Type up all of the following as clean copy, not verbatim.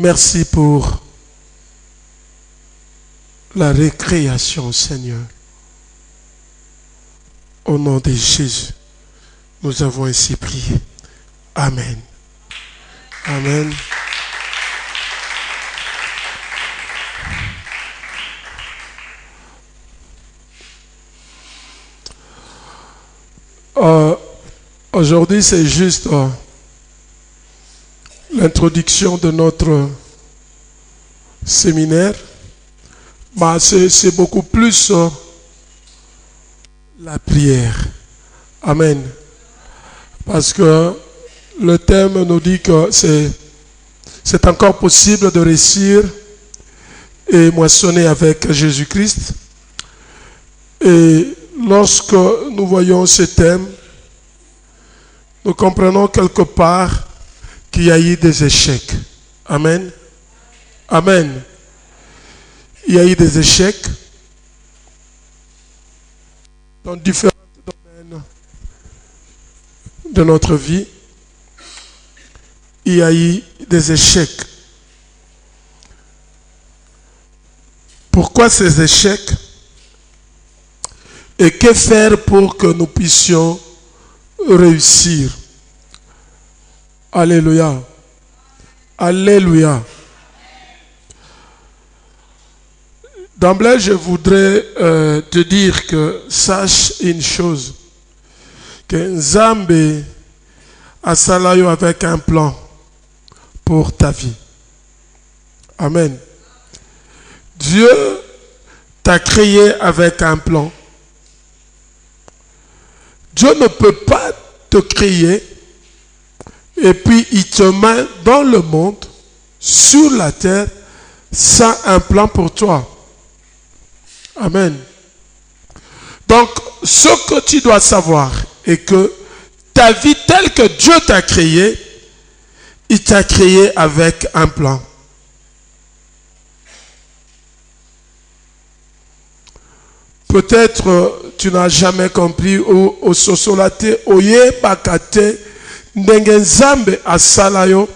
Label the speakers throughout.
Speaker 1: Merci pour la récréation, Seigneur. Au nom de Jésus, nous avons ainsi prié. Amen. Amen. Aujourd'hui, c'est juste l'introduction de notre séminaire. C'est beaucoup plus la prière. Amen. Parce que le thème nous dit que c'est encore possible de réussir et moissonner avec Jésus-Christ. Et lorsque nous voyons ce thème, nous comprenons quelque part qu'il y a eu des échecs. Amen. Amen. Il y a eu des échecs dans différents domaines de notre vie. Il y a eu des échecs. Pourquoi ces échecs? Et que faire pour que nous puissions réussir? Alléluia. Alléluia. D'emblée, je voudrais te dire que sache une chose, que Nzambe a salayo avec un plan pour ta vie. Amen. Dieu t'a créé avec un plan. Dieu ne peut pas te créer et puis il te met dans le monde, sur la terre, sans un plan pour toi. Amen. Donc, ce que tu dois savoir est que ta vie telle que Dieu t'a créée, il t'a créé avec un plan. Peut-être tu n'as jamais compris au sosolate oye bakate ndenge Nzambe asalayo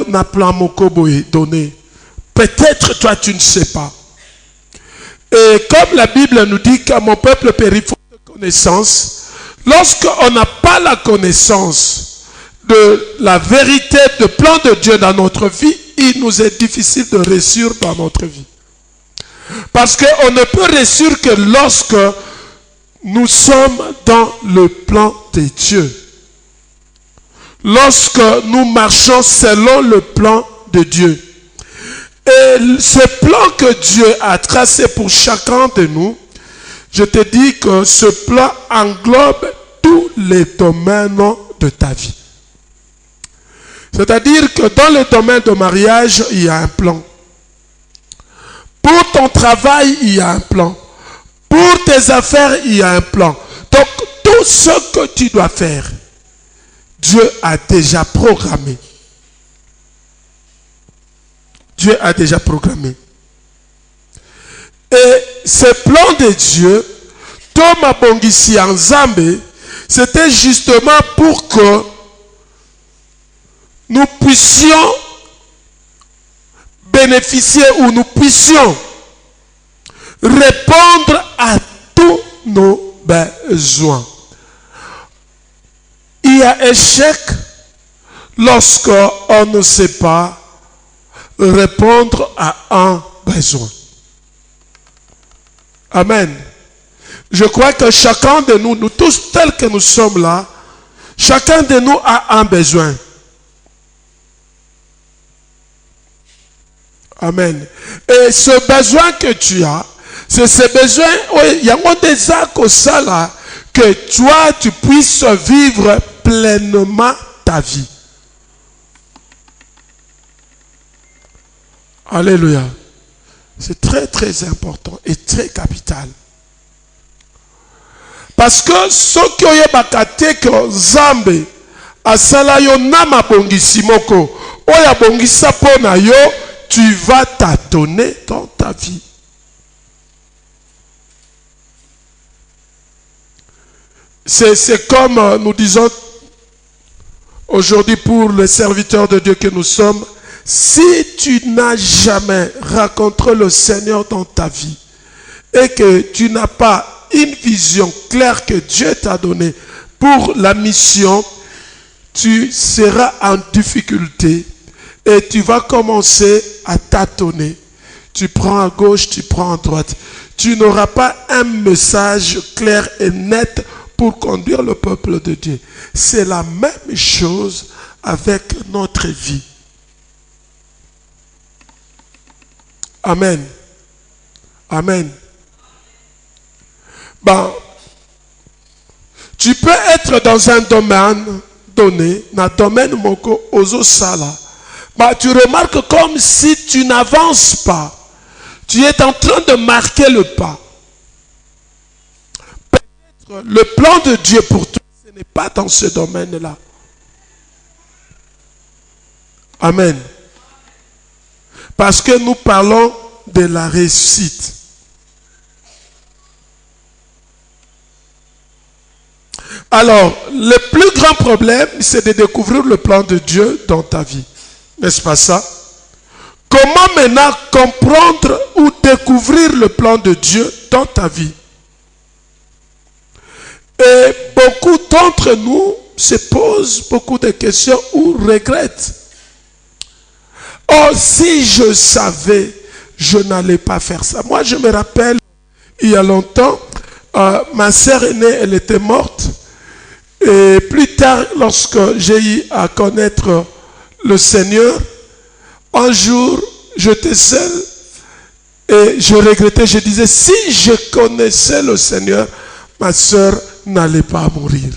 Speaker 1: na plan moko boye donné. Peut-être toi tu ne sais pas. Et comme la Bible nous dit que mon peuple périt faute de connaissance, lorsqu'on n'a pas la connaissance de la vérité, du plan de Dieu dans notre vie, il nous est difficile de réussir dans notre vie. Parce qu'on ne peut réussir que lorsque nous sommes dans le plan de Dieu. Lorsque nous marchons selon le plan de Dieu. Et ce plan que Dieu a tracé pour chacun de nous, je te dis que ce plan englobe tous les domaines de ta vie. C'est-à-dire que dans le domaine de mariage, il y a un plan. Pour ton travail, il y a un plan. Pour tes affaires, il y a un plan. Donc, tout ce que tu dois faire, Dieu a déjà programmé. Dieu a déjà programmé. Et ce plan de Dieu, Thomas Bongisi en Zambé, c'était justement pour que nous puissions bénéficier ou nous puissions répondre à tous nos besoins. Il y a échec lorsqu'on ne sait pas répondre à un besoin. Amen. Je crois que chacun de nous, nous tous tels que nous sommes là, chacun de nous a un besoin. Amen. Et ce besoin que tu as, c'est ce besoin, il y a des actes ça là, que toi tu puisses vivre pleinement ta vie. Alléluia. C'est très très important et très capital. Parce que ce qui est bakate que Nzambe asala yo na mabongisi moko oya bongisa pona yo, tu vas t'adonner dans ta vie. C'est comme nous disons aujourd'hui pour les serviteurs de Dieu que nous sommes, Si tu n'as jamais rencontré le Seigneur dans ta vie et que tu n'as pas une vision claire que Dieu t'a donnée pour la mission, tu seras en difficulté et tu vas commencer à tâtonner. Tu prends à gauche, tu prends à droite. Tu n'auras pas un message clair et net pour conduire le peuple de Dieu. C'est la même chose avec notre vie. Amen. Amen. Bon, tu peux être dans un domaine donné, dans un domaine moko ozo sala. Bah, tu remarques comme si tu n'avances pas. Tu es en train de marquer le pas. Peut-être le plan de Dieu pour toi, ce n'est pas dans ce domaine-là. Amen. Parce que nous parlons de la réussite. Alors, le plus grand problème, c'est de découvrir le plan de Dieu dans ta vie. N'est-ce pas ça? Comment maintenant comprendre ou découvrir le plan de Dieu dans ta vie? Et beaucoup d'entre nous se posent beaucoup de questions ou regrettent. Oh, si je savais, je n'allais pas faire ça. Moi, je me rappelle, il y a longtemps, ma sœur aînée, elle était morte. Et plus tard, lorsque j'ai eu à connaître le Seigneur, un jour, j'étais seul et je regrettais, je disais, si je connaissais le Seigneur, ma sœur n'allait pas mourir.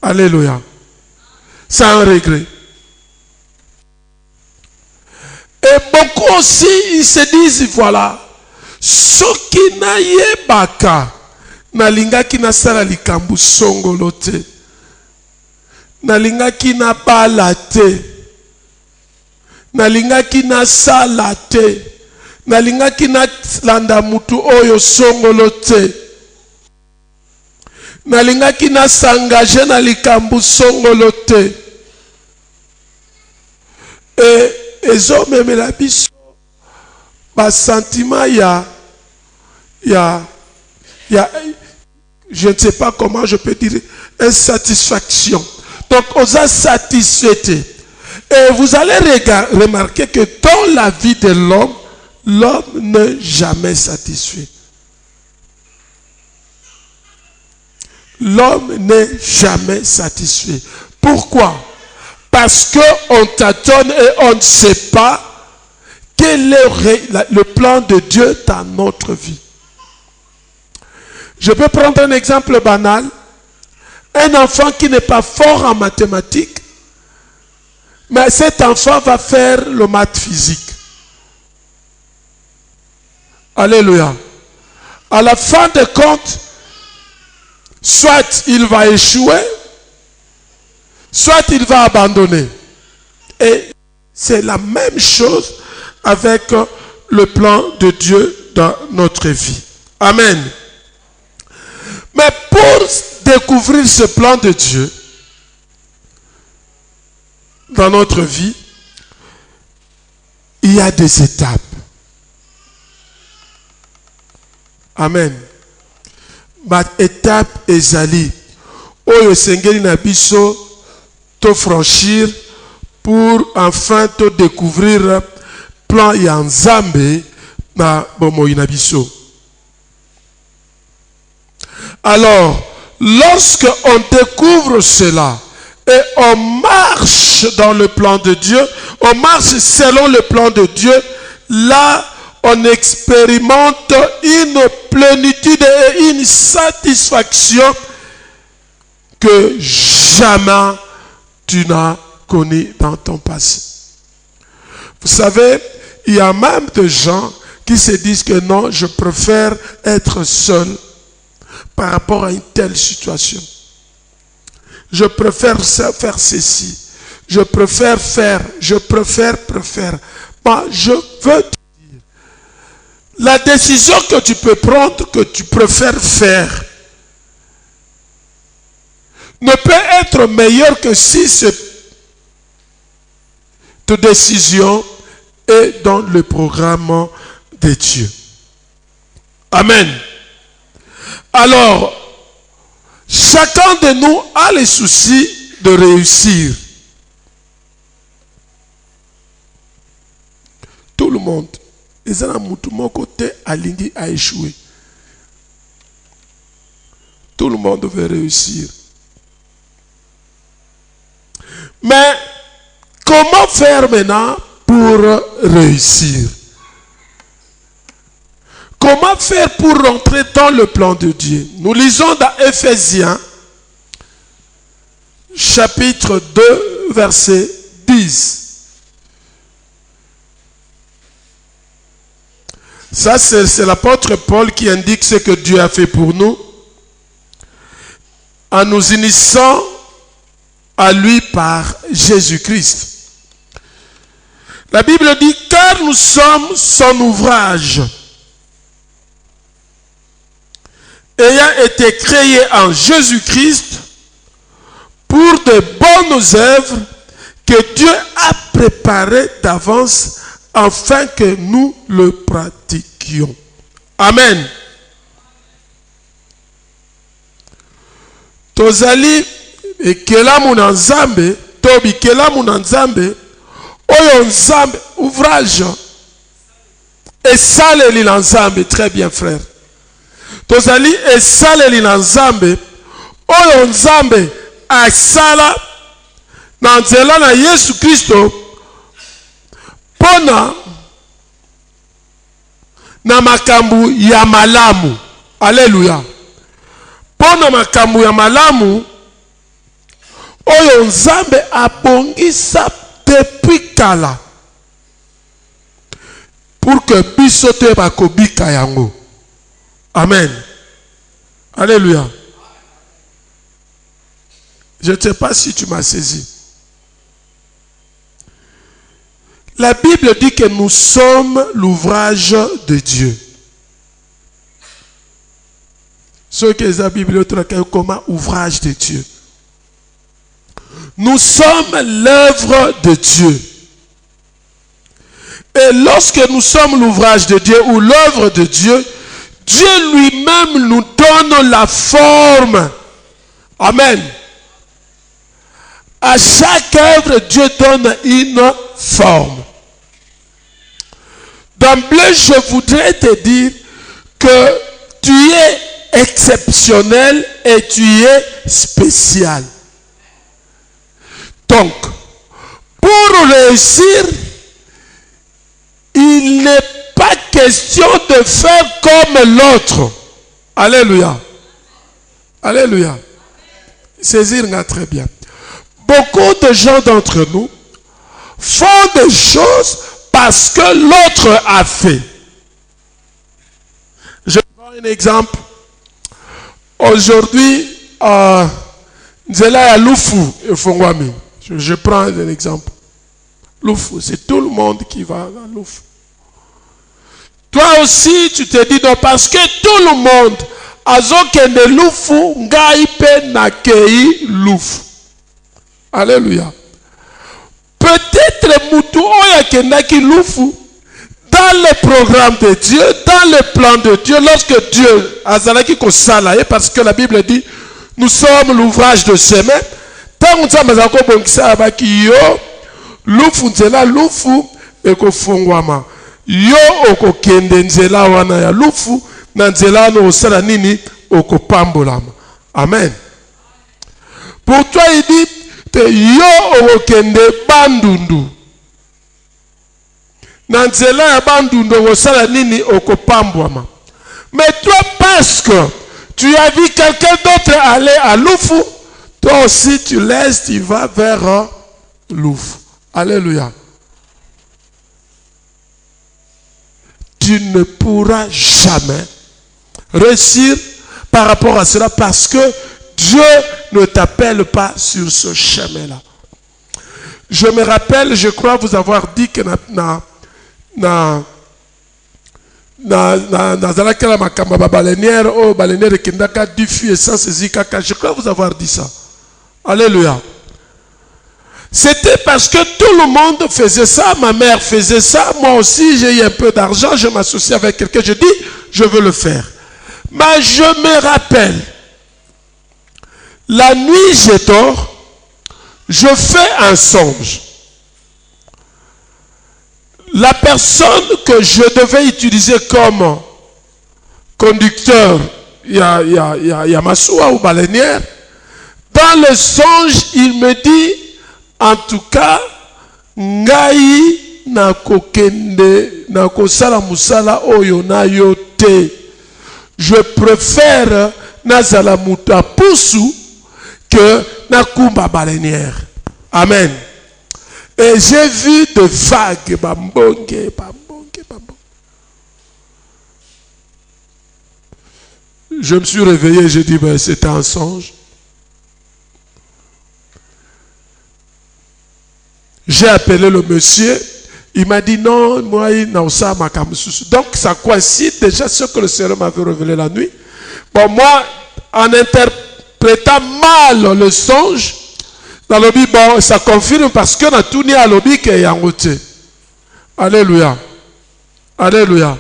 Speaker 1: Alléluia. C'est un regret. Et beaucoup aussi, ils se disent, voilà, ce qui n'a yebaka, nalingaki na sala likambu songolo te, nalingaki na bala te, nalingaki na sala te, nalingaki na landa mutu oyo songolo te, nalingaki na s'engager na likambu songolo te. Et ezomemela biso ba sentiment je ne sais pas comment je peux dire insatisfaction. Donc on a satisfait. Et vous allez remarquer que dans la vie de l'homme, l'homme n'est jamais satisfait. L'homme n'est jamais satisfait. Pourquoi? Parce qu'on tâtonne et on ne sait pas quel est le plan de Dieu dans notre vie. Je peux prendre un exemple banal. Un enfant qui n'est pas fort en mathématiques, mais cet enfant va faire le maths physique. Alléluia. À la fin de compte, soit il va échouer, soit il va abandonner. Et c'est la même chose avec le plan de Dieu dans notre vie. Amen. Mais pour découvrir ce plan de Dieu dans notre vie, il y a des étapes. Amen. Ma étape ezali oyo sengeli na biso to franchir pour enfin te découvrir plan ya Nzambe na bomoi na biso. Alors, lorsque on découvre cela et on marche dans le plan de Dieu, on marche selon le plan de Dieu, là on expérimente une plénitude et une satisfaction que jamais tu n'as connu dans ton passé. Vous savez, il y a même des gens qui se disent que non, je préfère être seul par rapport à une telle situation. Je préfère faire ceci. Je préfère faire. Moi, je veux te dire, la décision que tu peux prendre, que tu préfères faire, ne peut être meilleure que si de décision est dans le programme de Dieu. Amen. Alors, chacun de nous a le souci de réussir. Tout le monde. Et ça, mon côté, Alingi a échoué. Tout le monde veut réussir. Mais comment faire maintenant pour réussir? Comment faire pour rentrer dans le plan de Dieu? Nous lisons dans Éphésiens, chapitre 2, verset 10. Ça, c'est l'apôtre Paul qui indique ce que Dieu a fait pour nous, en nous unissant à lui par Jésus-Christ. La Bible dit, car nous sommes son ouvrage, ayant été créés en Jésus-Christ pour de bonnes œuvres que Dieu a préparées d'avance afin que nous le pratiquions. Amen. Tozali ekelamu na Nzambe, tobi kelamu na Nzambe, oyo Nzambe ouvrage esaleli na Nzambe, très bien frère. Tozali esaleli na Nzambe, oyo Nzambe asala na nzela na Yesu Kristo pona na makambu ya malamu. Alléluia. Pona makambu ya malamu oyo Nzambe abongisa depuis kala pour que biso te bakobika yango. Amen. Alléluia. Je ne sais pas si tu m'as saisi. La Bible dit que nous sommes l'ouvrage de Dieu. Ce que la Bible dit comme ouvrage de Dieu. Nous sommes l'œuvre de Dieu. Et lorsque nous sommes l'ouvrage de Dieu ou l'œuvre de Dieu, Dieu lui-même nous donne la forme. Amen. À chaque œuvre, Dieu donne une forme. D'emblée, je voudrais te dire que tu es exceptionnel et tu es spécial. Donc, pour réussir, il n'est pas question de faire comme l'autre. Alléluia. Alléluia. Saisir-nous très bien. Beaucoup de gens d'entre nous font des choses parce que l'autre a fait. Je prends un exemple. Aujourd'hui, Nzela Lufu et Fongwami. Je prends un exemple. Lufu, c'est tout le monde qui va à Lufu. Toi aussi, tu te dis non, parce que tout le monde a zokende Lufu, ngaipe nakei Lufu. Alléluia. Peut-être Moutou Oya Kendaki Lufu, dans le programme de Dieu, dans le plan de Dieu, lorsque Dieu a zalaki ko salaye, parce que la Bible dit, nous sommes l'ouvrage de ses mains. Tant que nous avons bonkisa abaki yo, Lufu nzela Lufu eko fongwama. Yo oko kende nzela wana ya Lufu, na nzela no osala nini oko pambolama. Amen. Pour toi il dit, yo okende bandundu na nzela ya bandundu osala nini okopambwama. Mais toi, parce que tu as vu quelqu'un d'autre aller à Lufu, toi aussi tu laisses, tu vas vers Lufu. Alléluia. Tu ne pourras jamais réussir par rapport à cela parce que Dieu ne t'appelle pas sur ce chemin-là. Je me rappelle, je crois vous avoir dit que je crois vous avoir dit ça. Alléluia. C'était parce que tout le monde faisait ça, ma mère faisait ça, moi aussi j'ai eu un peu d'argent, je m'associe avec quelqu'un, je dis, je veux le faire. Mais je me rappelle, la nuit je dors, je fais un songe. La personne que je devais utiliser comme conducteur, il y a Massoua ou baleinière, dans le songe, il me dit, en tout cas, ngai na kokende na kosala musala oyo na yote. Je préfère nazala muta pusu que na kumba baleinière. Amen. Et j'ai vu de vagues, bambonge. Je me suis réveillé, j'ai dit, ben, c'était un songe. J'ai appelé le monsieur, il m'a dit non, moi, donc ça coïncide déjà ce que le Seigneur m'avait révélé la nuit. Bon, moi, en interprétant mal le songe, dans le Bible, bon, ça confirme parce que dans tout n'y a lobby qui est en route. Alléluia. Alléluia.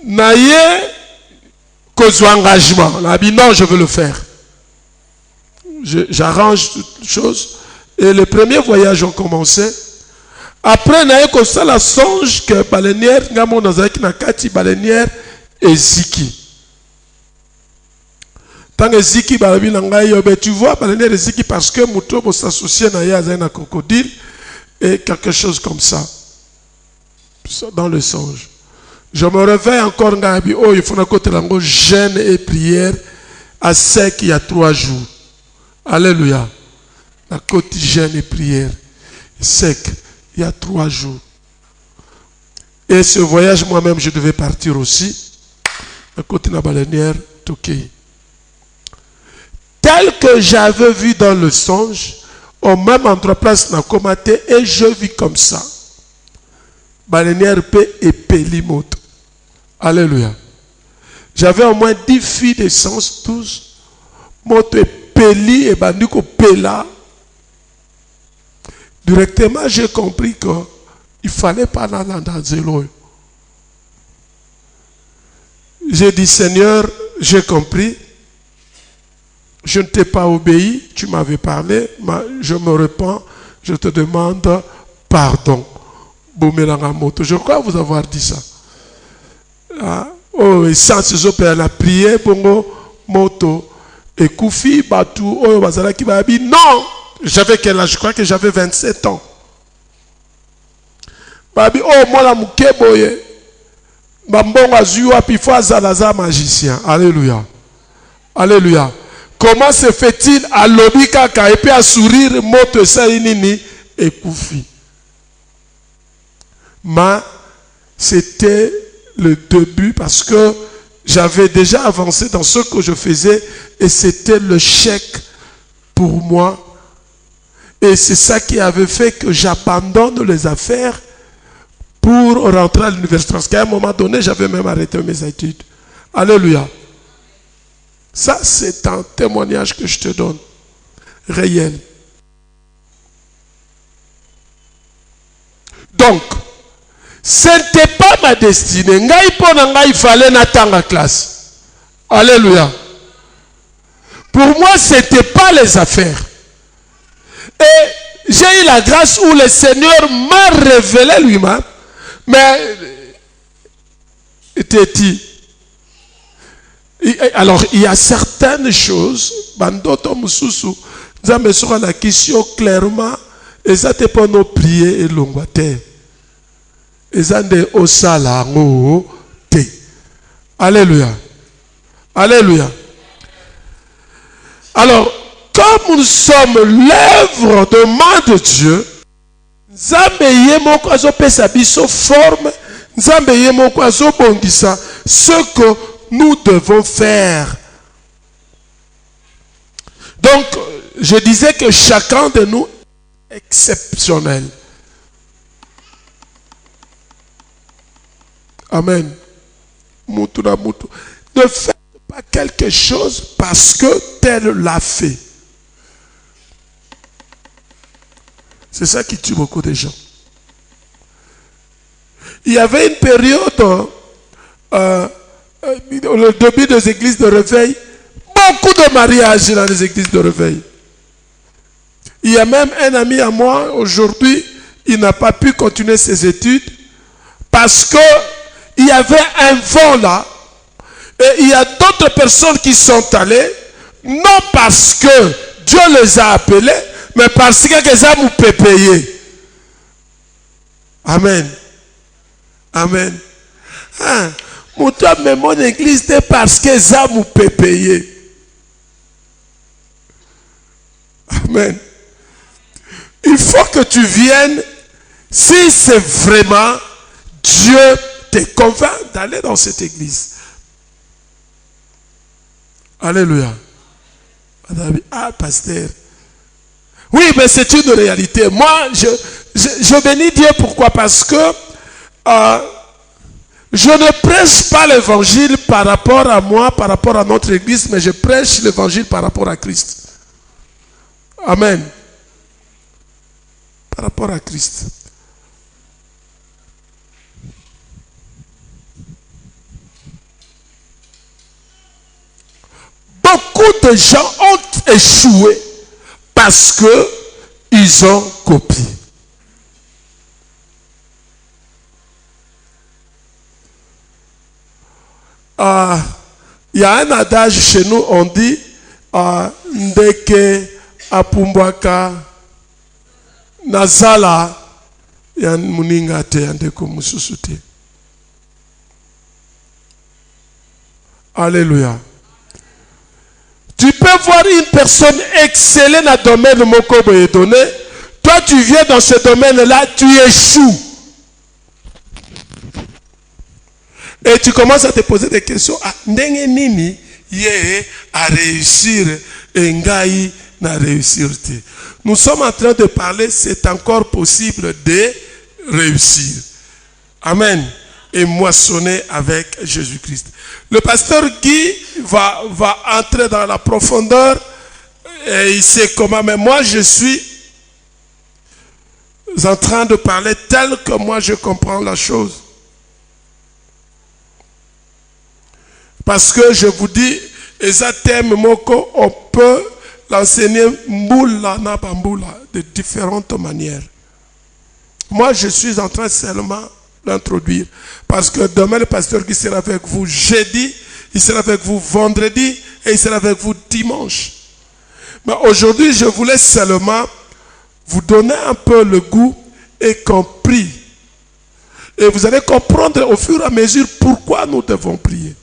Speaker 1: Naïe, cause engagement. La Bible, non, je veux le faire. J'arrange toutes les choses. Et les premiers voyages ont commencé. Après, naïe, comme ça, la songe que baleinière, ngamo nazaki nakati baleinière eziki. Tant que ziki balabi nangai yobe, tu vois baleinière eziki parce que muto bo s'associer na ya na crocodile et quelque chose comme ça. Dans le songe. Je me réveille encore ngabi oh il faut na côté lango jeûne et prière à sec il y a 3 jours. Alléluia. La côte jeûne et prière sec il y a 3 jours. Et ce voyage moi-même je devais partir aussi. La côte na baleinière Tokei. Tel que j'avais vu dans le songe, au même endroit place na Komate et je vis comme ça. Baleinière paix et Pelimoto. Alléluia. J'avais au moins 10 filles d'essence, 12. Moto et Peli et Bandiko Pela. Directement, j'ai compris qu'il ne fallait pas aller dans Zélo. J'ai dit, Seigneur, j'ai compris. Je ne t'ai pas obéi. Tu m'avais parlé. Je me répands. Je te demande pardon. Je crois vous avoir dit ça. Oh, et sans ces opères, la prière, bongo, moto, et Koufi, Batou, oh, Bazala qui m'a dit non. J'avais quel âge? Je crois que j'avais 27 ans. Babi, oh, moi la moukeboye. Bambon azua, puis faut azalaza magicien. Alléluia. Alléluia. Comment se fait-il à l'obika ka et puis à sourire, moto, saïnini, et Koufi? Mais c'était le début parce que j'avais déjà avancé dans ce que je faisais et c'était le chèque pour moi. Et c'est ça qui avait fait que j'abandonne les affaires pour rentrer à l'université. Parce qu'à un moment donné, j'avais même arrêté mes études. Alléluia. Ça, c'est un témoignage que je te donne. Réel. Donc, ce n'était pas ma destinée. Il fallait n'attendre la classe. Alléluia. Pour moi, ce n'était pas les affaires. Et j'ai eu la grâce où le Seigneur m'a révélé lui-même. Mais, alors, il y a certaines choses, Bandoto Mususu, nous avons la question clairement, et ça n'était pas nos prières et l'ongwate. Alléluia. Alléluia. Alors, comme nous sommes l'œuvre de main de Dieu, ce que nous devons faire. Donc, je disais que chacun de nous est exceptionnel. Amen. Ne faites pas quelque chose parce que tel l'a fait. C'est ça qui tue beaucoup de gens. Il y avait une période, au début des églises de réveil, beaucoup de mariages dans les églises de réveil. Il y a même un ami à moi, aujourd'hui, il n'a pas pu continuer ses études parce qu'il y avait un vent là. Et il y a d'autres personnes qui sont allées, non parce que Dieu les a appelés, mais parce que les âmes peuvent payer. Amen. Amen. Ah, mon église, c'est parce que les âmes peuvent payer. Amen. Il faut que tu viennes, si c'est vraiment Dieu te convainc d'aller dans cette église. Alléluia. Ah, pasteur. Oui, mais c'est une réalité. Moi, je bénis Dieu. Pourquoi? Parce que je ne prêche pas l'évangile par rapport à moi, par rapport à notre église, mais je prêche l'évangile par rapport à Christ. Amen. Par rapport à Christ. Beaucoup de gens ont échoué parce qu'ils ont copié. Il y a un adage chez nous, on dit Ndeke apumbwaka nazala ya muninga te andeko mususu te. Alléluia. Tu peux voir une personne exceller dans le domaine de Mokobo et donné. Toi, tu viens dans ce domaine-là, tu échoues. Et tu commences à te poser des questions. Ah, ndenge nini ye à réussir et ngai na réussir. Nous sommes en train de parler, c'est encore possible de réussir. Amen. Et moissonner avec Jésus-Christ. Le pasteur Guy va entrer dans la profondeur et il sait comment, mais moi je suis en train de parler tel que moi je comprends la chose. Parce que je vous dis, Esatem Moko, on peut l'enseigner Mboula Nabamboula de différentes manières. Moi je suis en train seulement d'introduire. Parce que demain, le pasteur qui sera avec vous jeudi, il sera avec vous vendredi et il sera avec vous dimanche. Mais aujourd'hui, je voulais seulement vous donner un peu le goût et compris. Et vous allez comprendre au fur et à mesure pourquoi nous devons prier.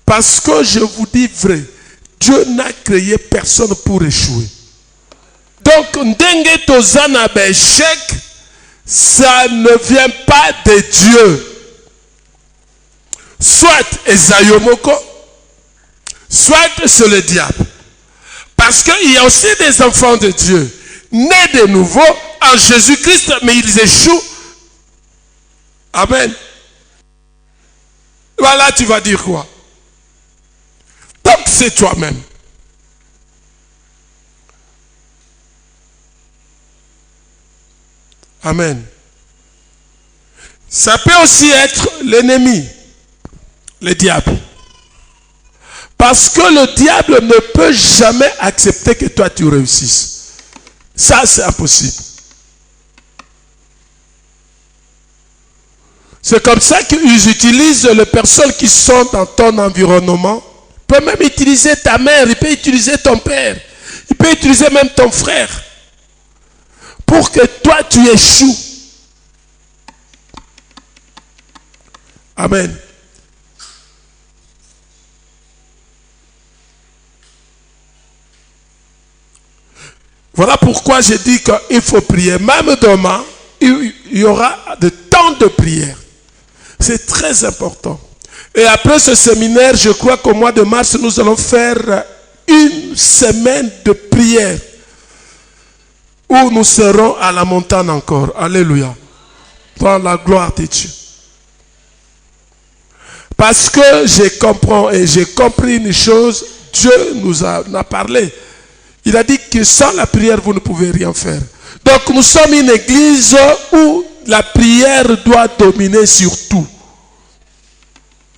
Speaker 1: Parce que je vous dis vrai, Dieu n'a créé personne pour échouer. Donc, ndenge tozana échec, ça ne vient pas de Dieu. Soit Ezayomoko, soit c'est le diable. Parce qu'il y a aussi des enfants de Dieu, nés de nouveau en Jésus-Christ, mais ils échouent. Amen. Voilà, tu vas dire quoi? Donc c'est toi-même. Amen. Ça peut aussi être l'ennemi, le diable. Parce que le diable ne peut jamais accepter que toi tu réussisses. Ça, c'est impossible. C'est comme ça qu'ils utilisent les personnes qui sont dans ton environnement. Il peut même utiliser ta mère, il peut utiliser ton père, il peut utiliser même ton frère. Pour que toi tu échoues. Amen. Voilà pourquoi je dis qu'il faut prier. Même demain, il y aura de temps de prière. C'est très important. Et après ce séminaire, je crois qu'au mois de mars, nous allons faire une semaine de prière. Où nous serons à la montagne encore. Alléluia. Dans la gloire de Dieu. Parce que je comprends et j'ai compris une chose, Dieu nous a parlé. Il a dit que sans la prière, vous ne pouvez rien faire. Donc nous sommes une église où la prière doit dominer sur tout.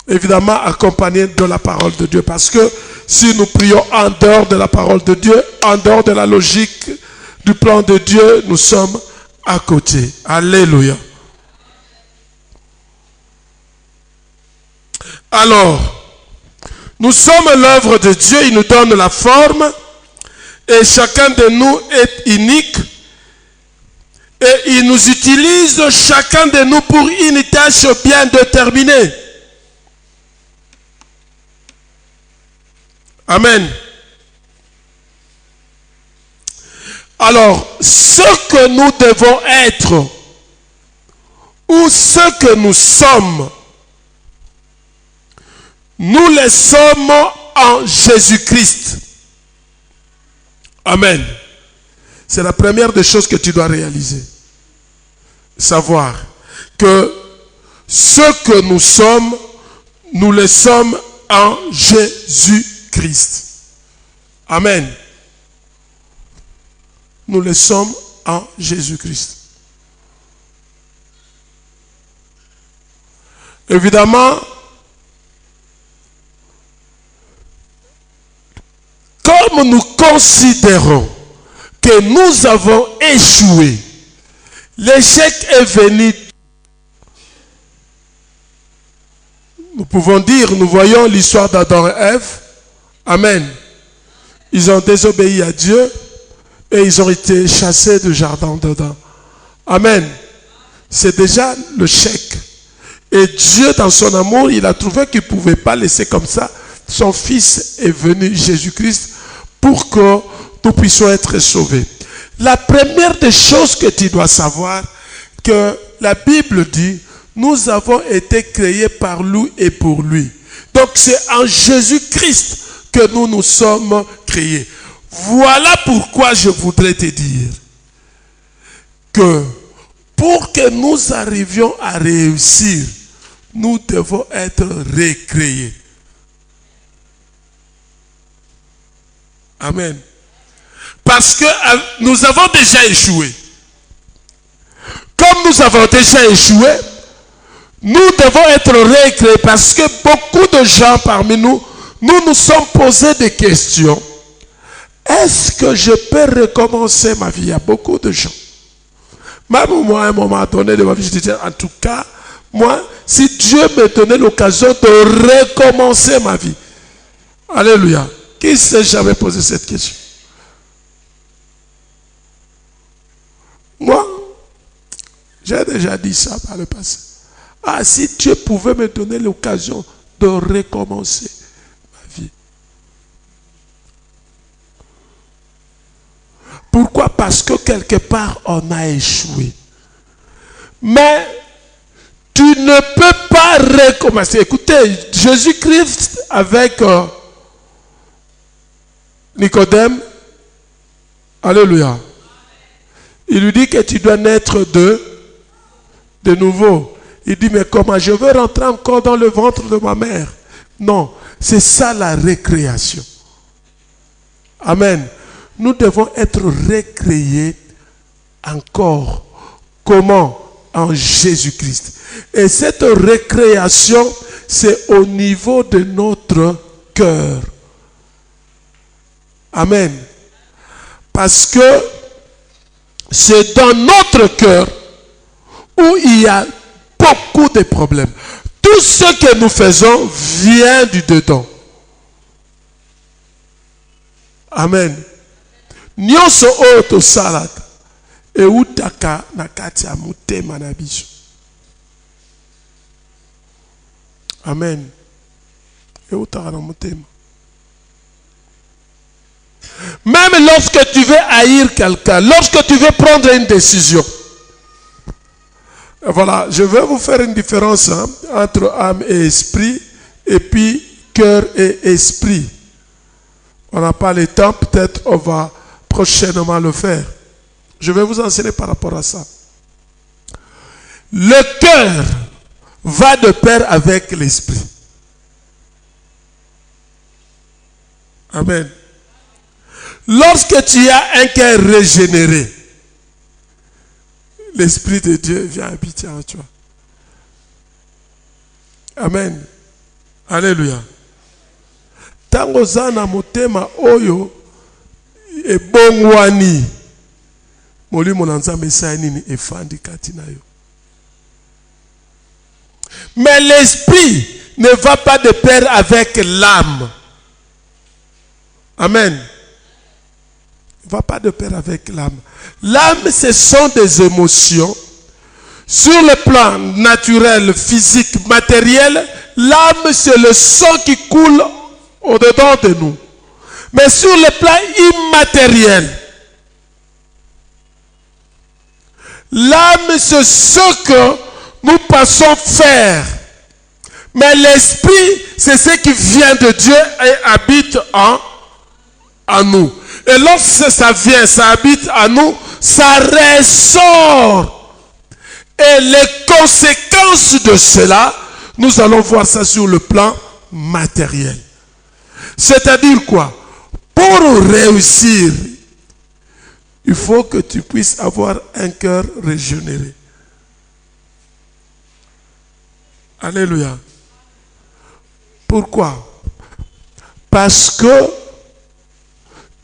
Speaker 1: Évidemment accompagné de la parole de Dieu. Parce que si nous prions en dehors de la parole de Dieu, en dehors de la logique du plan de Dieu, nous sommes à côté. Alléluia. Alors, nous sommes l'œuvre de Dieu, il nous donne la forme et chacun de nous est unique et il nous utilise chacun de nous pour une tâche bien déterminée. Amen. Alors, ce que nous devons être ou ce que nous sommes, nous les sommes en Jésus-Christ. Amen. C'est la première des choses que tu dois réaliser. Savoir que ce que nous sommes, nous les sommes en Jésus-Christ. Amen. Nous les sommes en Jésus-Christ. Évidemment, comme nous considérons que nous avons échoué, l'échec est venu. Nous pouvons dire, nous voyons l'histoire d'Adam et Ève. Amen. Ils ont désobéi à Dieu et ils ont été chassés du jardin d'Éden. Amen. C'est déjà le chèque. Et Dieu, dans son amour, il a trouvé qu'il ne pouvait pas laisser comme ça. Son Fils est venu, Jésus-Christ, pour que nous puissions être sauvés. La première des choses que tu dois savoir, que la Bible dit, nous avons été créés par lui et pour lui. Donc c'est en Jésus-Christ que nous nous sommes créés. Voilà pourquoi je voudrais te dire que pour que nous arrivions à réussir, nous devons être recréés. Amen. Parce que nous avons déjà échoué. Comme nous avons déjà échoué, nous devons être recréés parce que beaucoup de gens parmi nous, nous sommes posés des questions. Est-ce que je peux recommencer ma vie? Il y a beaucoup de gens. Même moi, à un moment donné de ma vie, je disais, en tout cas, moi, si Dieu me donnait l'occasion de recommencer ma vie. Alléluia. Qui s'est jamais posé cette question? Moi, j'ai déjà dit ça par le passé. Ah, si Dieu pouvait me donner l'occasion de recommencer ma vie. Pourquoi? Parce que quelque part, on a échoué. Mais tu ne peux pas recommencer. Écoutez, Jésus-Christ avec Nicodème, alléluia. Il lui dit que tu dois naître de nouveau. Il dit, mais comment? Je veux rentrer encore dans le ventre de ma mère. Non, c'est ça la récréation. Amen. Nous devons être recréés encore. Comment? En Jésus-Christ. Et cette récréation, c'est au niveau de notre cœur. Amen. Parce que c'est dans notre cœur où il y a beaucoup de problèmes. Tout ce que nous faisons vient du dedans. Amen. Nyonso oyo tosalaka eutaka na kati ya motema na biso. Amen. Eutaka na motema. Même lorsque tu veux haïr quelqu'un, lorsque tu veux prendre une décision. Voilà, je vais vous faire une différence entre âme et esprit, et puis cœur et esprit. On n'a pas le temps, peut-être on va prochainement le faire. Je vais vous enseigner par rapport à ça. Le cœur va de pair avec l'esprit. Amen. Lorsque tu as un cœur régénéré, l'Esprit de Dieu vient habiter en toi. Amen. Alléluia. Tango zana motema oyo ebongwani molimo na Nzambe esali nini efandi kati na yo. Mais l'esprit ne va pas de pair avec l'âme. Amen. Il ne va pas de pair avec l'âme. L'âme, ce sont des émotions. Sur le plan naturel, physique, matériel, l'âme, c'est le sang qui coule au-dedans de nous. Mais sur le plan immatériel, l'âme, c'est ce que nous pensons faire. Mais l'esprit, c'est ce qui vient de Dieu et habite en nous. Et lorsque ça vient, ça habite en nous, ça ressort. Et les conséquences de cela, nous allons voir ça sur le plan matériel. C'est-à-dire quoi? Pour réussir, il faut que tu puisses avoir un cœur régénéré. Alléluia. Pourquoi? Parce que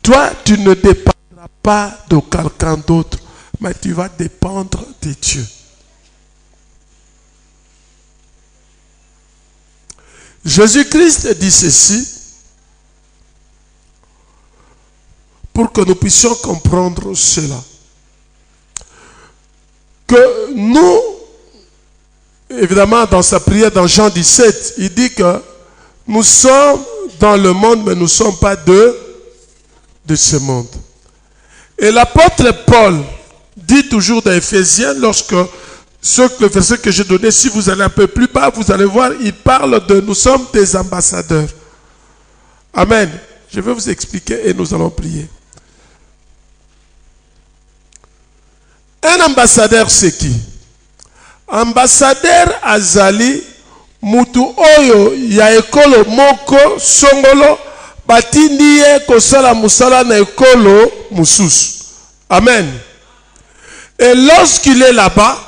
Speaker 1: toi, tu ne dépendras pas de quelqu'un d'autre, mais tu vas dépendre de Dieu. Jésus-Christ dit ceci pour que nous puissions comprendre cela. Que nous, évidemment, dans sa prière dans Jean 17, il dit que nous sommes dans le monde, mais nous ne sommes pas de ce monde. Et l'apôtre Paul dit toujours dans Éphésiens, lorsque le verset que j'ai donné, si vous allez un peu plus bas, vous allez voir, il parle de nous sommes des ambassadeurs. Amen. Je vais vous expliquer et nous allons prier. Un ambassadeur, c'est qui? Ambassadeur azali mutu oyo ya ekolo moko songolo batindi ye kosala musala na ekolo mususu. Amen. Et lorsqu'il est là-bas,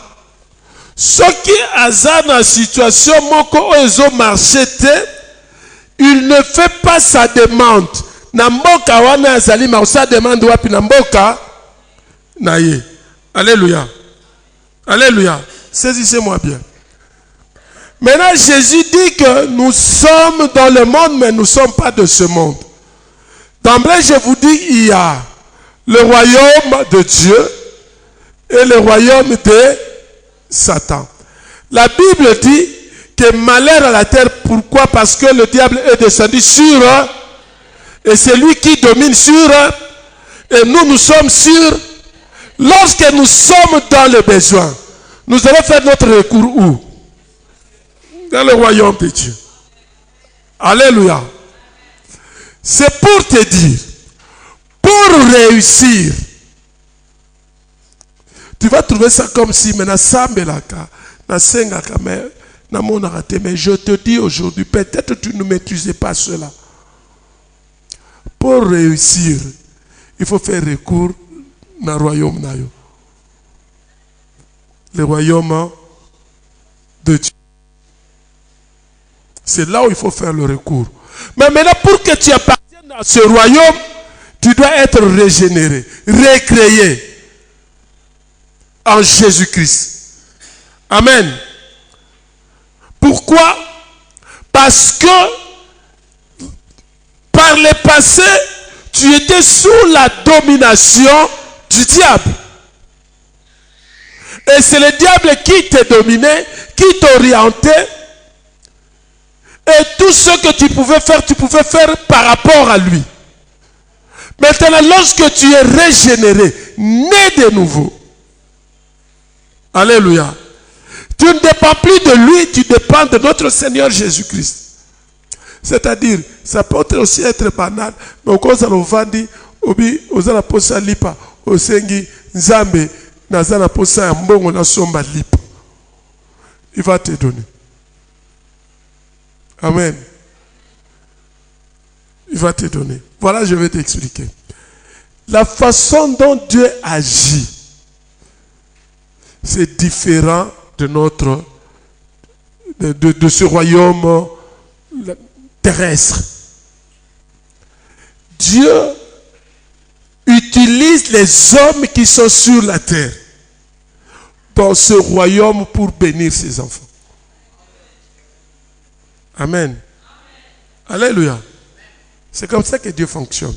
Speaker 1: ce qui a dans situation moko oyo marché te, il ne fait pas sa demande. Na mboka wana azali ma sa demande wapi na mboka na ye. Alléluia. Alléluia. Saisissez-moi bien. Maintenant, Jésus dit que nous sommes dans le monde, mais nous ne sommes pas de ce monde. D'emblée, je vous dis, il y a le royaume de Dieu et le royaume de Satan. La Bible dit que malheur à la terre, pourquoi? Parce que le diable est descendu sur eux, et c'est lui qui domine sur eux, et nous sommes sur. Lorsque nous sommes dans le besoin, nous allons faire notre recours où? Dans le royaume de Dieu. Alléluia. C'est pour te dire, pour réussir, tu vas trouver ça comme si, mais je te dis aujourd'hui, peut-être tu ne maîtrisais pas cela. Pour réussir, il faut faire recours dans le royaume. Le royaume de Dieu. C'est là où il faut faire le recours. Mais maintenant, pour que tu appartiennes à ce royaume, tu dois être régénéré, recréé en Jésus-Christ. Amen. Pourquoi? Parce que par le passé, tu étais sous la domination du diable. Et c'est le diable qui te dominait, qui t'orientait. Et tout ce que tu pouvais faire par rapport à lui. Maintenant, lorsque tu es régénéré, né de nouveau, alléluia, tu ne dépends plus de lui, tu dépends de notre Seigneur Jésus-Christ. C'est-à-dire, ça peut aussi être banal, mais au cas où on va dire, ozala posa lipa, osengi nzambe, nazana posa mbongo na somba lipa. Il va te donner. Amen. Il va te donner. Voilà, je vais t'expliquer. La façon dont Dieu agit, c'est différent de notre de ce royaume terrestre. Dieu utilise les hommes qui sont sur la terre dans ce royaume pour bénir ses enfants. Amen. Alléluia. C'est comme ça que Dieu fonctionne.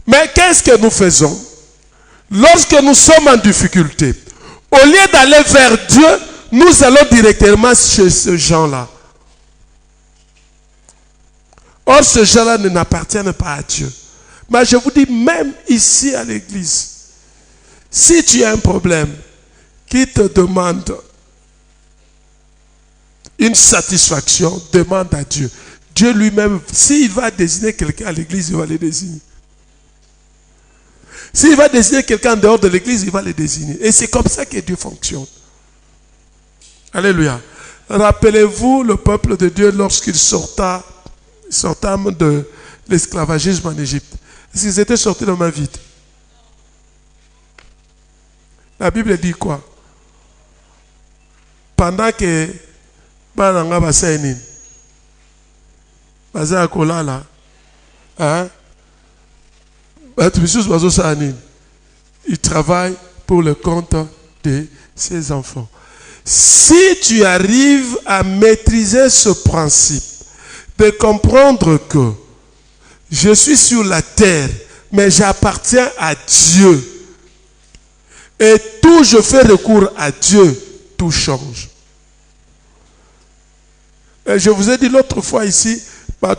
Speaker 1: Mais qu'est-ce que nous faisons? Lorsque nous sommes en difficulté, au lieu d'aller vers Dieu, nous allons directement chez ce gens-là. Or, ce gens-là n'appartiennent pas à Dieu. Mais je vous dis, même ici à l'église, si tu as un problème qui te demande une satisfaction, demande à Dieu. Dieu lui-même, s'il va désigner quelqu'un à l'église, il va le désigner. S'il va désigner quelqu'un en dehors de l'église, il va le désigner. Et c'est comme ça que Dieu fonctionne. Alléluia. Rappelez-vous le peuple de Dieu lorsqu'il sortât de l'esclavagisme en Égypte. Est-ce qu'ils étaient sortis de main vide? La Bible dit quoi? Pendant que Bananga Basainin, Baza Kolala, il travaille pour le compte de ses enfants. Si tu arrives à maîtriser ce principe, de comprendre que je suis sur la terre, mais j'appartiens à Dieu, et tout je fais recours à Dieu, tout change. Et je vous ai dit l'autre fois ici, mais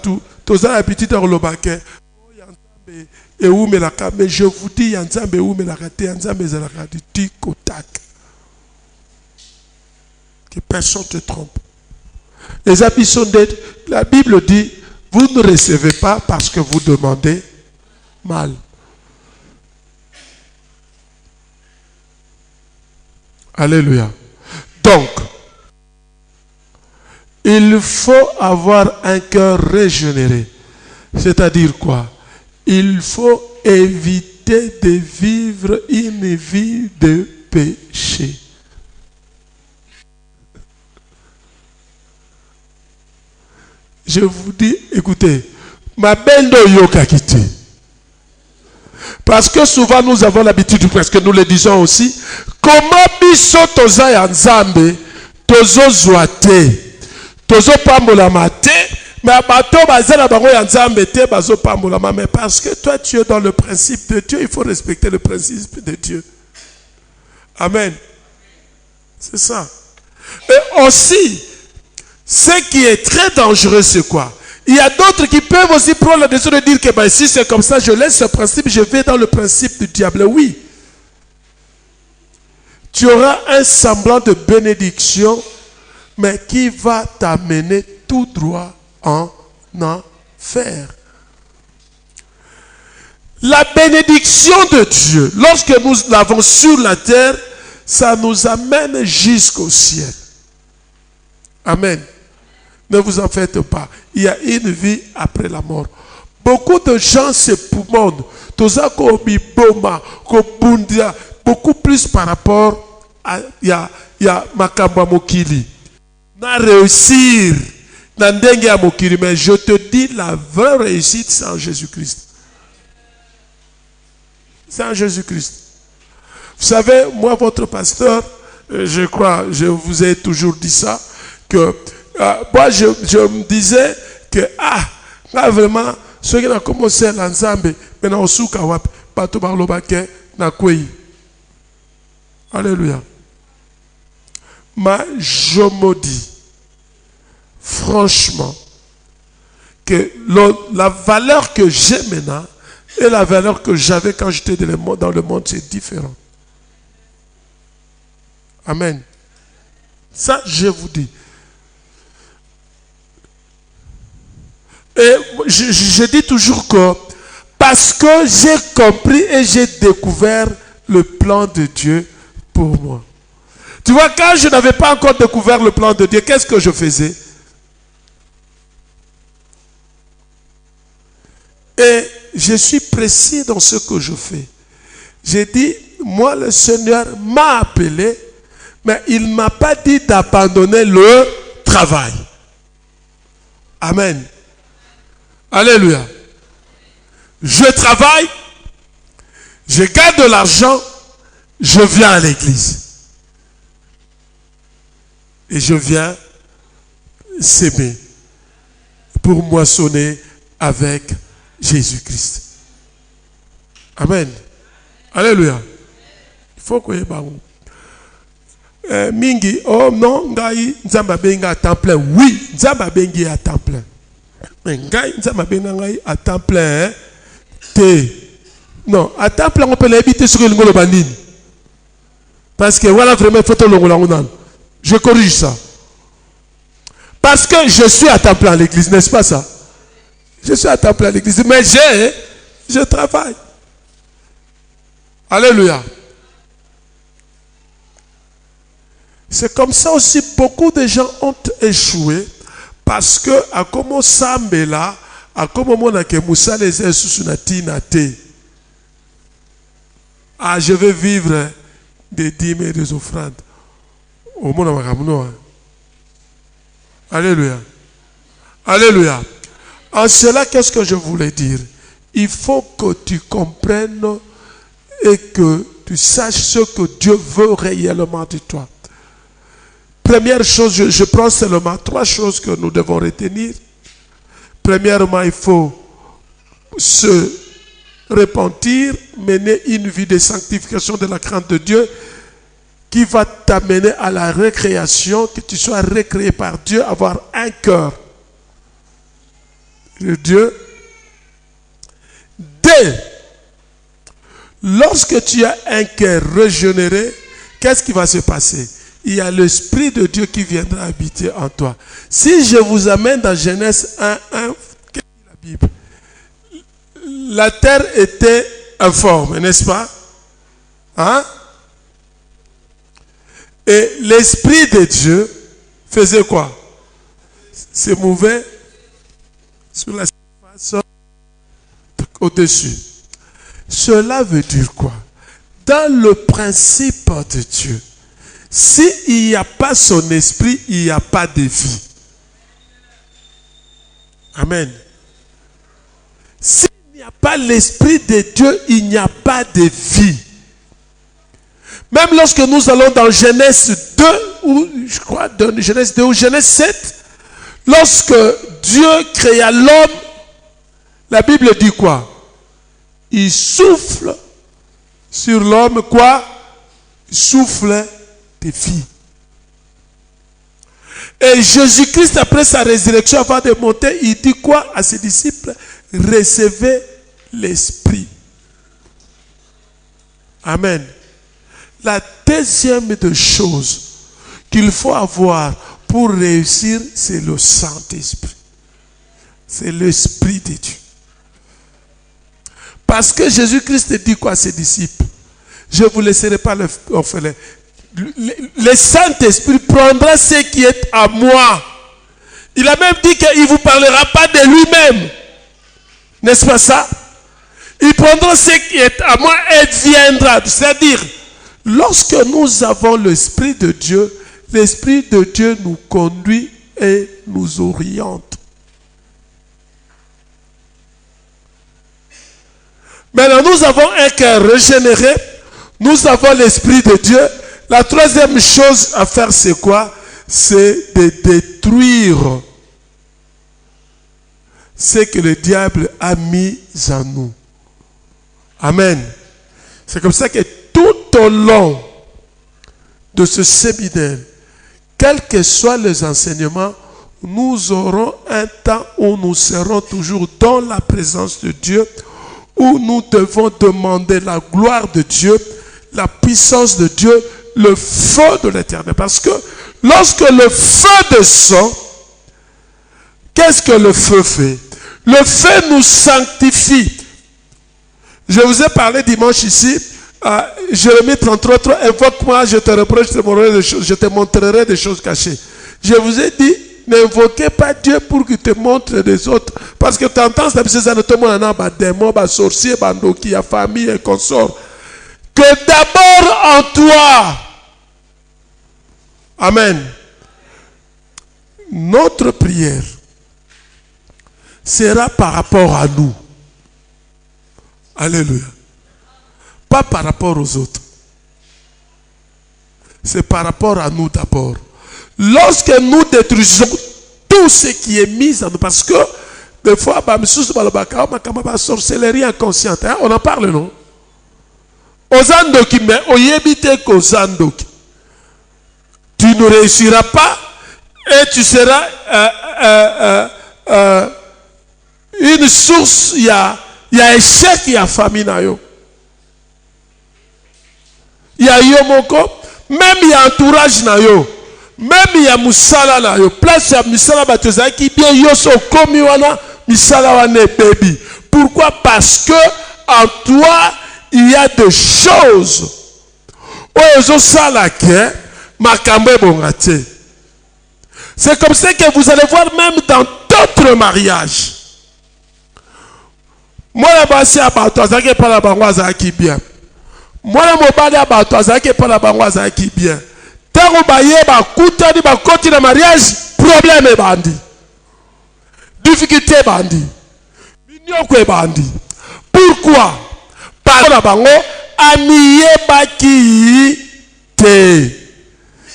Speaker 1: je vous dis, que personne ne te trompe. Les habits sont d'être. La Bible dit, vous ne recevez pas parce que vous demandez mal. Alléluia. Donc, il faut avoir un cœur régénéré. C'est-à-dire quoi? Il faut éviter de vivre une vie de péché. Je vous dis, écoutez, ma bendo yoka kiti. Parce que souvent nous avons l'habitude, parce que nous le disons aussi, comment biso toza ya nzambe, tozo zoate, tozo pambolama te, mais bato bazela bango ya nzambe te, bazo pambolama, mais parce que toi tu es dans le principe de Dieu, il faut respecter le principe de Dieu. Amen. C'est ça. Et aussi, ce qui est très dangereux, c'est quoi? Il y a d'autres qui peuvent aussi prendre la décision de dire que ben, si c'est comme ça, je laisse ce principe, je vais dans le principe du diable. Oui. Tu auras un semblant de bénédiction, mais qui va t'amener tout droit en enfer. La bénédiction de Dieu, lorsque nous l'avons sur la terre, ça nous amène jusqu'au ciel. Amen. Ne vous en faites pas. Il y a une vie après la mort. Beaucoup de gens se poumonnent. Beaucoup plus par rapport à Makamba Mokili. Na réussir. Mais je te dis, la vraie réussite, c'est en Jésus-Christ. C'est en Jésus-Christ. Vous savez, moi, votre pasteur, je crois, je vous ai toujours dit ça, que moi, je me disais que, là, vraiment, ceux qui ont commencé l'ensemble, maintenant, au soukawap, pato barlobake, na kwei. Alléluia. Mais je me dis, franchement, que la valeur que j'ai maintenant et la valeur que j'avais quand j'étais dans le monde, c'est différent. Amen. Ça, je vous dis. Et je dis toujours que parce que j'ai compris et j'ai découvert le plan de Dieu pour moi. Tu vois, quand je n'avais pas encore découvert le plan de Dieu, qu'est-ce que je faisais? Et je suis précis dans ce que je fais. J'ai dit, moi le Seigneur m'a appelé, mais il ne m'a pas dit d'abandonner le travail. Amen. Alléluia. Je travaille, je gagne de l'argent, je viens à l'église. Et je viens s'aimer pour moissonner avec Jésus-Christ. Amen. Alléluia. Il faut que vous mingi, oh non, ngai nzamba benga à temps plein. Oui, nzamba bengi à temps plein. Mais ngai nzamba benga ngai à temps plein. Non, à temps plein on peut l'éviter sur le ngolo banine. Parce que voilà vraiment photo longolangonan. Je corrige ça. Parce que je suis à temps plein à l'église, n'est-ce pas ça? Je suis à temps plein à l'église, mais je travaille. Alléluia. C'est comme ça aussi, beaucoup de gens ont échoué parce que à comment Sambela, à comment on a que Moussa les a sous-sunati nate. Ah, je veux vivre des dîmes et des offrandes. Au monde Alléluia. Alléluia. En cela, qu'est-ce que je voulais dire? Il faut que tu comprennes et que tu saches ce que Dieu veut réellement de toi. Première chose, je prends seulement 3 choses que nous devons retenir. Premièrement, il faut se repentir, mener une vie de sanctification de la crainte de Dieu qui va t'amener à la récréation, que tu sois récréé par Dieu, avoir un cœur de Dieu. Lorsque tu as un cœur régénéré, qu'est-ce qui va se passer? Il y a l'Esprit de Dieu qui viendra habiter en toi. Si je vous amène dans Genèse 1, qu'est-ce que dit la Bible? La terre était informe, n'est-ce pas? Hein? Et l'Esprit de Dieu faisait quoi? Se mouvait sur la surface au-dessus. Cela veut dire quoi? Dans le principe de Dieu, s'il n'y a pas son esprit, il n'y a pas de vie. Amen. S'il n'y a pas l'esprit de Dieu, il n'y a pas de vie. Même lorsque nous allons dans Genèse 2, ou je crois dans Genèse 2 ou Genèse 7, lorsque Dieu créa l'homme, la Bible dit quoi? Il souffle sur l'homme quoi? Il souffle de vie. Et Jésus-Christ, après sa résurrection, avant de monter, il dit quoi à ses disciples? Recevez l'Esprit. Amen. La deuxième des choses qu'il faut avoir pour réussir, c'est le Saint-Esprit. C'est l'Esprit de Dieu. Parce que Jésus-Christ dit quoi à ses disciples? Je ne vous laisserai pas l'orphelin. Le Saint-Esprit prendra ce qui est à moi. Il a même dit qu'il ne vous parlera pas de lui-même. N'est-ce pas ça? Il prendra ce qui est à moi et viendra. C'est-à-dire, lorsque nous avons l'Esprit de Dieu, l'Esprit de Dieu nous conduit et nous oriente. Maintenant, nous avons un cœur régénéré. Nous avons l'Esprit de Dieu. La troisième chose à faire, c'est quoi? C'est de détruire ce que le diable a mis en nous. Amen. C'est comme ça que tout au long de ce séminaire, quels que soient les enseignements, nous aurons un temps où nous serons toujours dans la présence de Dieu, où nous devons demander la gloire de Dieu, la puissance de Dieu, le feu de l'Éternel. Parce que lorsque le feu descend, qu'est-ce que le feu fait? Le feu nous sanctifie. Je vous ai parlé dimanche ici, Jérémie 33, invoque-moi, je te reproche, je te montrerai des choses cachées. Je vous ai dit, n'invoquez pas Dieu pour qu'il te montre des autres. Parce que tu entends ça, c'est ça, tout le monde a des démons, des sorciers, des famille et consorts. Que d'abord en toi. Amen. Notre prière sera par rapport à nous. Alléluia. Pas par rapport aux autres. C'est par rapport à nous d'abord. Lorsque nous détruisons tout ce qui est mis en nous, parce que des fois, sorcellerie inconsciente, hein? On en parle, non? Ozandoki, mais oyebite kozandoki. Tu ne réussiras pas et tu seras une source, il y a échec, il y a famine. Il y a yomoko, même il y a entourage na yo, même il y a musala na yo, place ya musala batoza qui bien yoso komi wana misala wana baby. Pourquoi? Parce que en toi il y a des choses. Ozo sala ke makambo bongate. C'est comme ça que vous allez voir même dans d'autres mariages. Moi la basi a batoza ke pa la bangwaza qui bien. Moi, mobali abato azaki pa la bango azaki bien. Tango baye ba kutani ba koti na mariage, problème bandi. Difficulté bandi. Minyoko bandi. Pourquoi? Parce que bango amiye baki te.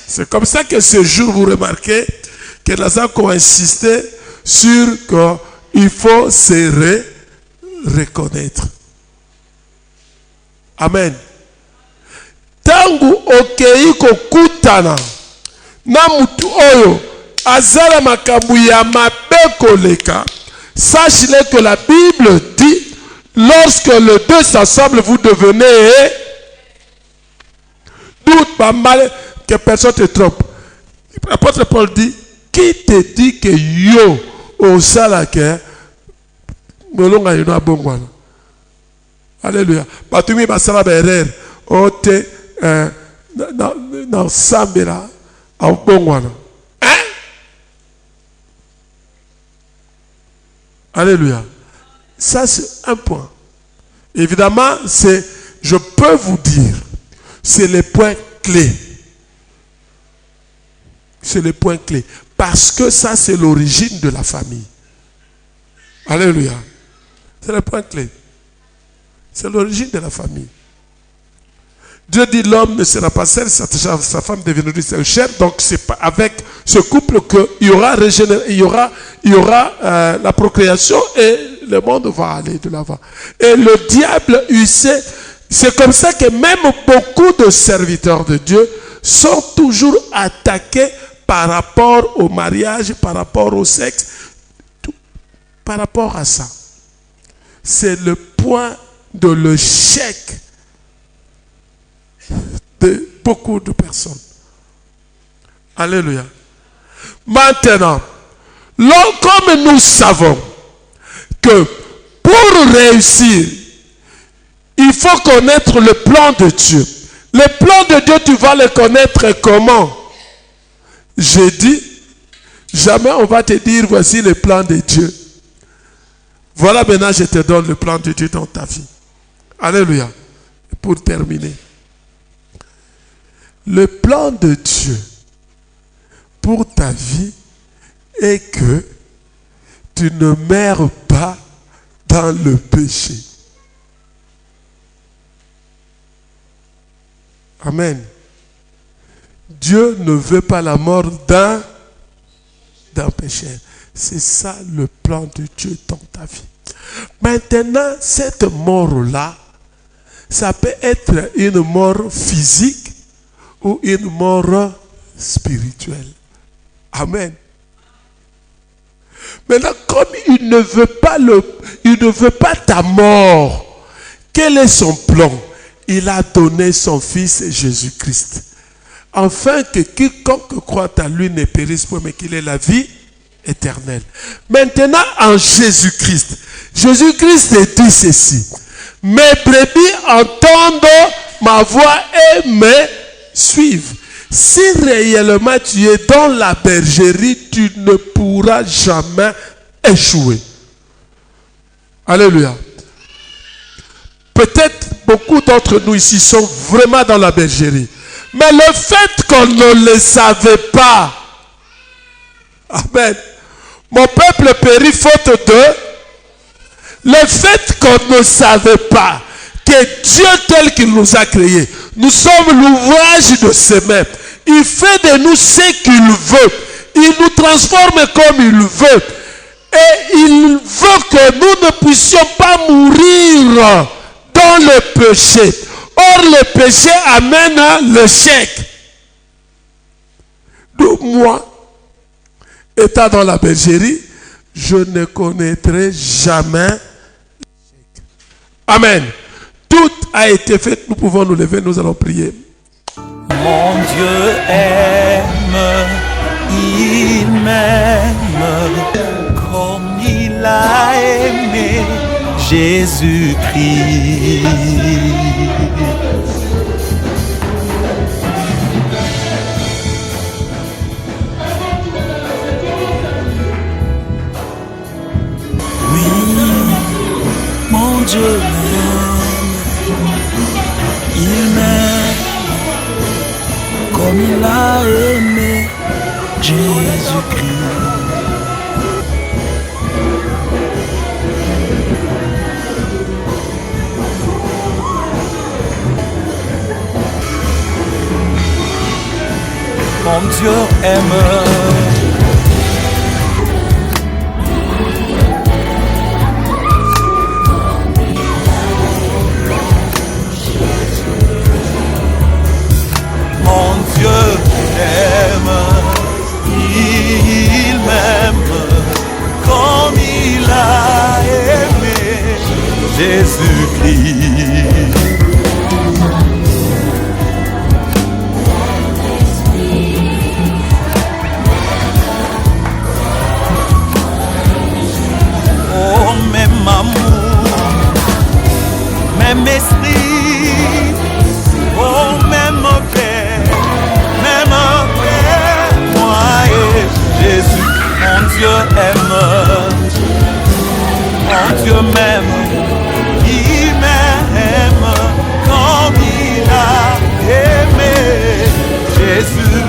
Speaker 1: C'est comme ça que ce jour vous remarquez que nous avons insisté sur qu'il faut se reconnaître. Amen. Tangu okei kokutana na mutu oyo azala makambu ya mabe koleka, sache-le que la Bible dit, lorsque les deux s'assemblent, vous devenez doute pas mal que personne te trompe. L'apôtre Paul dit, qui te dit que yo osala ke molonga yino abongwana? Alléluia. Batumi basala berer ote na sambela abongwana. Hein? Alléluia. Ça c'est un point. Évidemment, je peux vous dire, c'est le point clé. C'est le point clé. Parce que ça c'est l'origine de la famille. Alléluia. C'est le point clé. C'est l'origine de la famille. Dieu dit l'homme ne sera pas seul, sa femme deviendra sa chair. Donc c'est avec ce couple qu'il y aura la procréation et le monde va aller de l'avant. Et le diable, il sait, c'est comme ça que même beaucoup de serviteurs de Dieu sont toujours attaqués par rapport au mariage, par rapport au sexe, par rapport à ça. C'est le point de l'échec de beaucoup de personnes. Alléluia. Maintenant, comme nous savons que pour réussir, il faut connaître le plan de Dieu. Le plan de Dieu, tu vas le connaître comment? J'ai dit, jamais on va te dire, voici le plan de Dieu. Voilà maintenant, je te donne le plan de Dieu dans ta vie. Alléluia. Pour terminer. Le plan de Dieu pour ta vie est que tu ne meurs pas dans le péché. Amen. Dieu ne veut pas la mort d'un pécheur. C'est ça le plan de Dieu dans ta vie. Maintenant, cette mort-là, ça peut être une mort physique ou une mort spirituelle. Amen. Maintenant, comme il ne veut pas ta mort, quel est son plan? Il a donné son Fils Jésus-Christ, afin que quiconque croit à lui ne périsse point, mais qu'il ait la vie éternelle. Maintenant, en Jésus-Christ, Jésus-Christ dit ceci: mes brebis entendent ma voix et me suivent. Si réellement tu es dans la bergerie, tu ne pourras jamais échouer. Alléluia. Peut-être beaucoup d'entre nous ici sont vraiment dans la bergerie. Mais le fait qu'on ne le savait pas, amen, mon peuple périt faute de, le fait qu'on ne savait pas que Dieu tel qu'il nous a créés, nous sommes l'ouvrage de ses mains. Il fait de nous ce qu'il veut. Il nous transforme comme il veut. Et il veut que nous ne puissions pas mourir dans le péché. Or, le péché amène l'échec. Donc, moi, étant dans la bergerie, je ne connaîtrai jamais l'échec. Amen. Tout a été fait. Nous pouvons nous lever, nous allons prier.
Speaker 2: Mon Dieu aime, il m'aime comme il a aimé Jésus-Christ. Oui, mon Dieu m'aime, il m'aime comme il a aimé Jésus-Christ. Mon Dieu aime. Mon Dieu aime, il m'aime comme il a aimé Jésus-Christ. Oh, même amour, même esprit, oh, même Père, moi et Jésus, mon Dieu aime, mon Dieu m'aime, il m'aime comme il a aimé Jésus,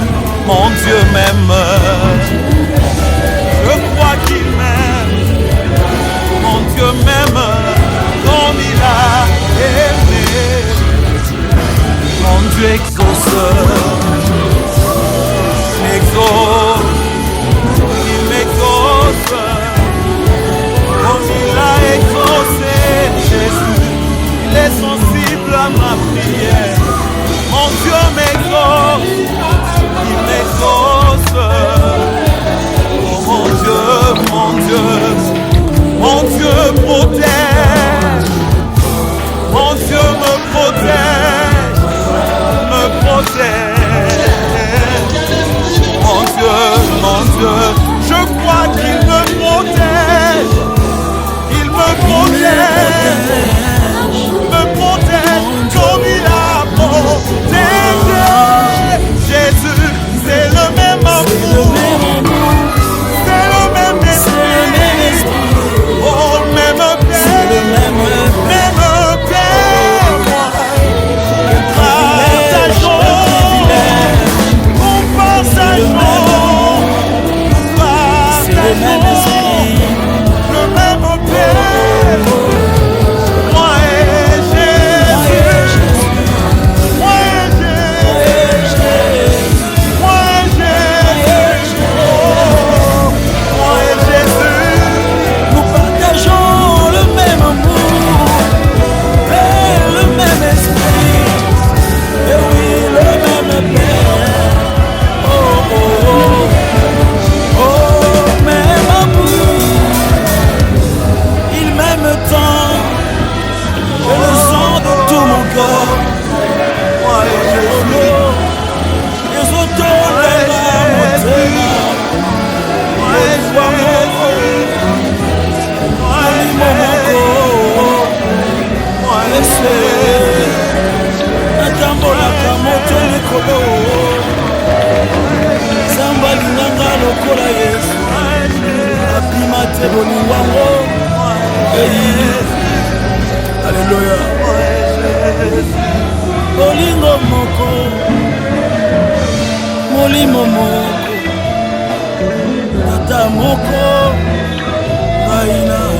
Speaker 2: mon Dieu m'aime, je crois qu'il m'aime, mon Dieu m'aime comme il a aimé, mon Dieu exauce, il m'exauce, comme il a exaucé Jésus, il est sensible à ma prière, mon Dieu m'exauce, il m'exauce, oh mon Dieu, mon Dieu, mon Dieu protège, mon Dieu me protège, mon Dieu, je crois qu'il me protège, il me protège comme il a protégé Jésus, c'est le même amour, c'est le même esprit, oh même Père, même Père, moi, le même Père,
Speaker 3: se bolingo yango. Alléluia. Bolingo moko, molimo moko, tata moko, ngaina.